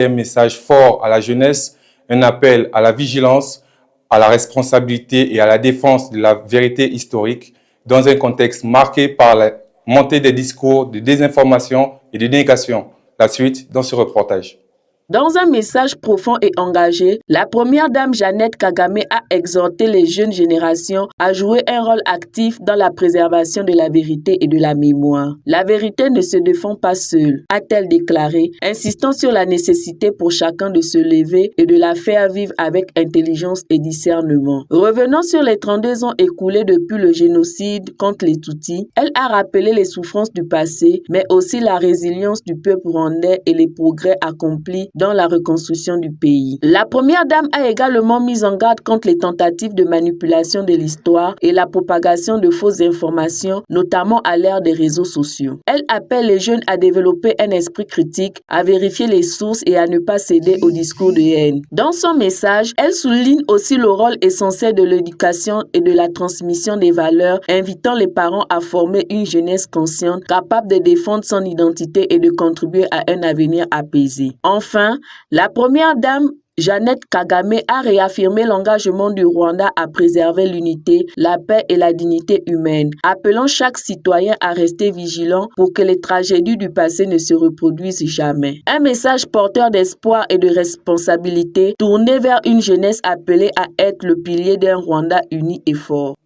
Un message fort à la jeunesse, un appel à la vigilance, à la responsabilité et à la défense de la vérité historique dans un contexte marqué par la montée des discours de désinformation et de négation. La suite dans ce reportage. Dans un message profond et engagé, la première dame Jeannette Kagame a exhorté les jeunes générations à jouer un rôle actif dans la préservation de la vérité et de la mémoire. La vérité ne se défend pas seule, a-t-elle déclaré, insistant sur la nécessité pour chacun de se lever et de la faire vivre avec intelligence et discernement. Revenant sur les 32 ans écoulés depuis le génocide contre les Tutsis, elle a rappelé les souffrances du passé, mais aussi la résilience du peuple rwandais et les progrès accomplis dans la reconstruction du pays. La première dame a également mis en garde contre les tentatives de manipulation de l'histoire et la propagation de fausses informations, notamment à l'ère des réseaux sociaux. Elle appelle les jeunes à développer un esprit critique, à vérifier les sources et à ne pas céder au discours de haine. Dans son message, elle souligne aussi le rôle essentiel de l'éducation et de la transmission des valeurs, invitant les parents à former une jeunesse consciente, capable de défendre son identité et de contribuer à un avenir apaisé. Enfin, la première dame Jeannette Kagame a réaffirmé l'engagement du Rwanda à préserver l'unité, la paix et la dignité humaine, appelant chaque citoyen à rester vigilant pour que les tragédies du passé ne se reproduisent jamais. Un message porteur d'espoir et de responsabilité tourné vers une jeunesse appelée à être le pilier d'un Rwanda uni et fort.